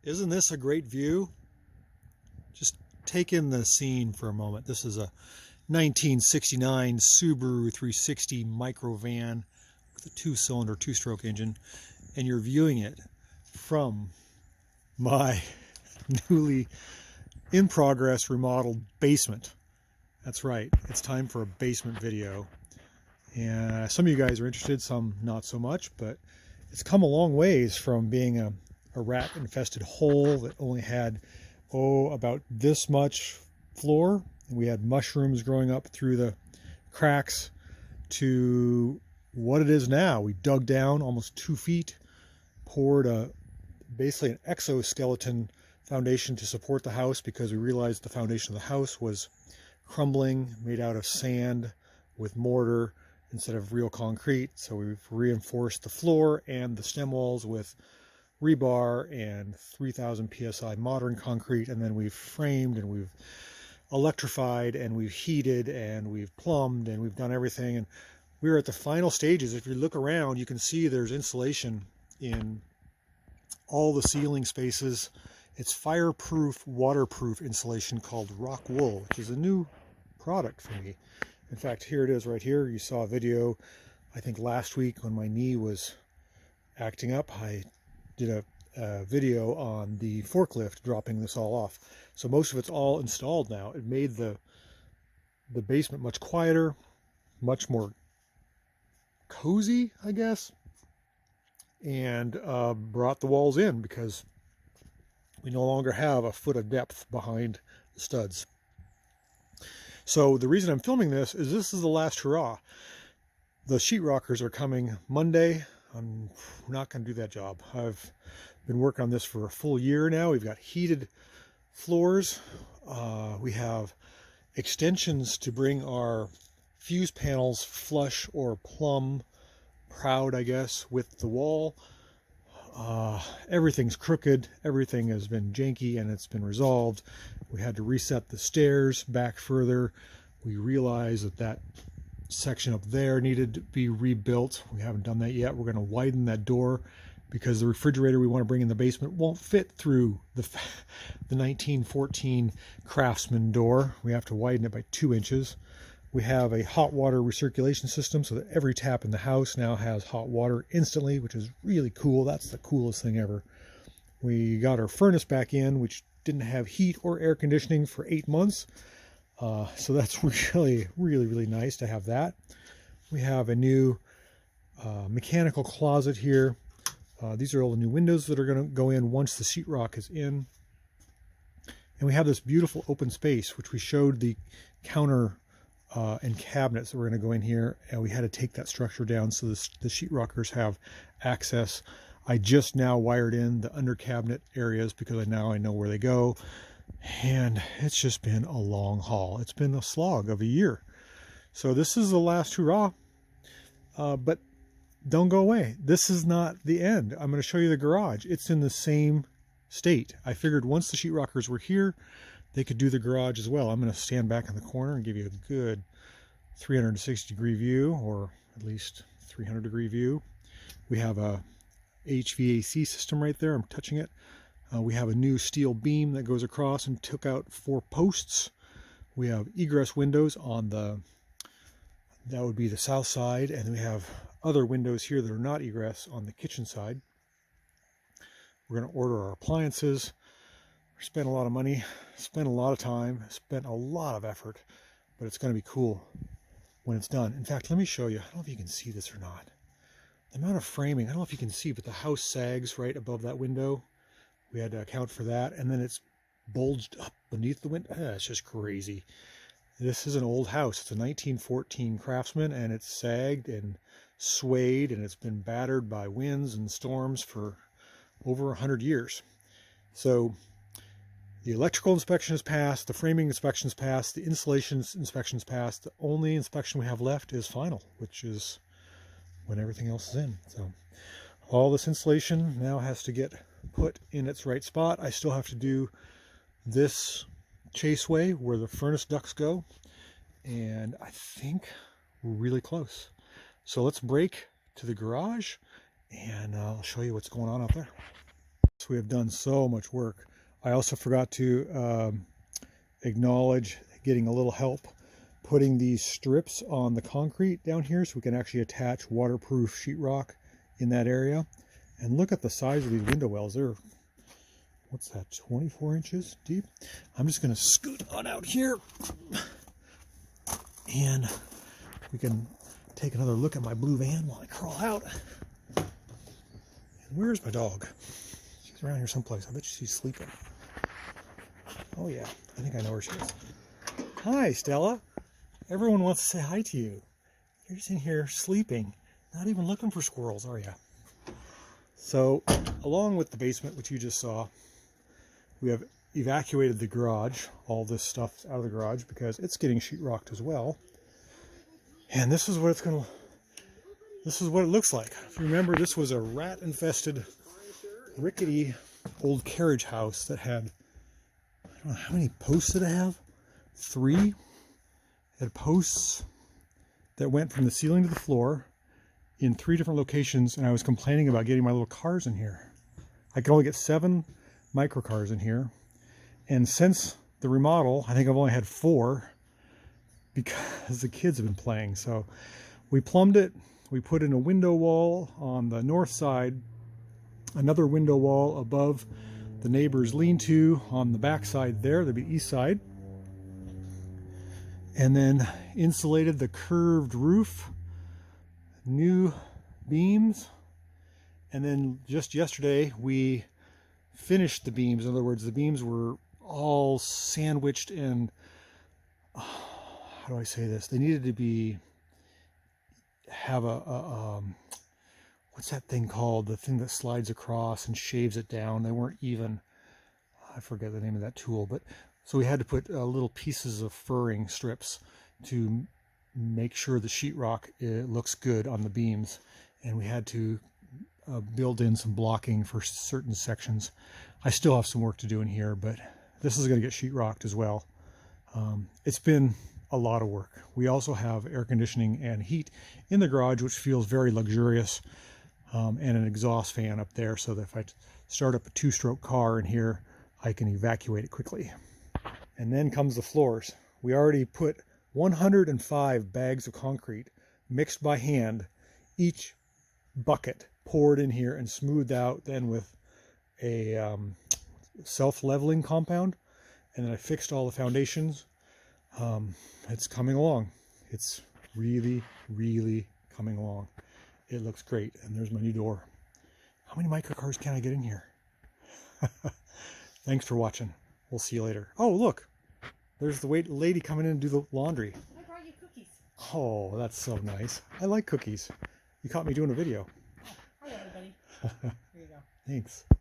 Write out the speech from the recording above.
Isn't this a great view? Just take in the scene for a moment. This is a 1969 Subaru 360 microvan with a two-cylinder, two-stroke engine, and you're viewing it from my newly in progress remodeled basement. That's right, it's time for a basement video. And some of you guys are interested, some not so much, but it's come a long ways from being a rat infested hole that only had about this much floor, and we had mushrooms growing up through the cracks, to what it is now. We dug down almost 2 feet, poured basically an exoskeleton foundation to support the house because we realized the foundation of the house was crumbling, made out of sand with mortar instead of real concrete. So we've reinforced the floor and the stem walls with rebar and 3000 psi modern concrete, and then we've framed and we've electrified and we've heated and we've plumbed and we've done everything, and we're at the final stages. If you look around, you can see there's insulation in all the ceiling spaces. It's fireproof, waterproof insulation called Rock Wool, which is a new product for me. In fact, here it is right here. You saw a video, I think last week, when my knee was acting up. I did a video on the forklift dropping this all off. So most of it's all installed now. It made the basement much quieter, much more cozy, I guess, and brought the walls in because we no longer have a foot of depth behind the studs. So the reason I'm filming this is the last hurrah. The sheetrockers are coming Monday. I'm not going to do that job. I've been working on this for a full year now. We've got heated floors. We have extensions to bring our fuse panels flush or plumb proud, I guess, with the wall. Everything's crooked. Everything has been janky, and it's been resolved. We had to reset the stairs back further. We realized that section up there needed to be rebuilt. We haven't done that yet. We're going to widen that door because the refrigerator we want to bring in the basement won't fit through the 1914 Craftsman door. We have to widen it by 2 inches. We have a hot water recirculation system so that every tap in the house now has hot water instantly, which is really cool. That's the coolest thing ever. We got our furnace back in, which didn't have heat or air conditioning for 8 months. So that's really nice to have that. We have a new mechanical closet here. These are all the new windows that are going to go in once the sheetrock is in. And we have this beautiful open space, which we showed the counter and cabinets that were going to go in here, and we had to take that structure down so the sheetrockers have access. I just now wired in the under cabinet areas because now I know where they go. And it's just been a long haul. It's been a slog of a year. So this is the last hurrah. But don't go away. This is not the end. I'm going to show you the garage. It's in the same state. I figured once the sheetrockers were here, they could do the garage as well. I'm going to stand back in the corner and give you a good 360-degree view, or at least 300-degree view. We have a HVAC system right there. I'm touching it. We have a new steel beam that goes across and took out 4 posts. We have egress windows on that would be the south side, and we have other windows here that are not egress on the kitchen side. We're going to order our appliances. We spent a lot of money, spent a lot of time, spent a lot of effort, but it's going to be cool when it's done. In fact, let me show you. I don't know if you can see this or not. The amount of framing, I don't know if you can see, but the house sags right above that window. We had to account for that, and then it's bulged up beneath the window. It's just crazy. This is an old house. It's a 1914 Craftsman, and it's sagged and swayed, and it's been battered by winds and storms for over 100 years. So the electrical inspection is passed, the framing inspection is passed, the insulation inspection is passed. The only inspection we have left is final, which is when everything else is in. So all this insulation now has to get put in its right spot. I still have to do this chaseway where the furnace ducts go, and I think we're really close. So let's break to the garage, and I'll show you what's going on out there. we have done so much work. I also forgot to acknowledge getting a little help putting these strips on the concrete down here so we can actually attach waterproof sheetrock in that area. And look at the size of these window wells. They're, what's that, 24 inches deep? I'm just going to scoot on out here and we can take another look at my blue van while I crawl out. And where's my dog? She's around here someplace. I bet she's sleeping. Oh yeah, I think I know where she is. Hi, Stella. Everyone wants to say hi to you. You're just in here sleeping, not even looking for squirrels, are you? So, along with the basement, which you just saw, we have evacuated the garage. All this stuff's out of the garage because it's getting sheetrocked as well. And this is what it's gonna. This is what it looks like. If you remember, this was a rat-infested, rickety old carriage house that had, I don't know how many posts did it have? 3. It had posts that went from the ceiling to the floor in 3 different locations, and I was complaining about getting my little cars in here. I could only get 7 microcars in here, and since the remodel, I think I've only had 4 because the kids have been playing. So we plumbed it. We put in a window wall on the north side, another window wall above the neighbor's lean-to on the back side there, that'd be east side, and then insulated the curved roof, new beams, and then just yesterday we finished the beams. In other words, the beams were all sandwiched and, how do I say this? They needed to have what's that thing called? The thing that slides across and shaves it down. They weren't even, I forget the name of that tool, but so we had to put little pieces of furring strips to make sure the sheetrock looks good on the beams, and we had to build in some blocking for certain sections. I still have some work to do in here, but this is going to get sheetrocked as well. It's been a lot of work. We also have air conditioning and heat in the garage, which feels very luxurious, and an exhaust fan up there so that if I start up a 2-stroke car in here, I can evacuate it quickly. And then comes the floors. We already put 105 bags of concrete mixed by hand, each bucket poured in here and smoothed out then with a self-leveling compound, and then I fixed all the foundations. It's coming along. It's really, really coming along. It looks great. And there's my new door. How many microcars can I get in here? Thanks for watching. We'll see you later. Oh, look. There's the lady coming in to do the laundry. I brought you cookies. Oh, that's so nice. I like cookies. You caught me doing a video. Oh, hi, everybody. Here you go. Thanks.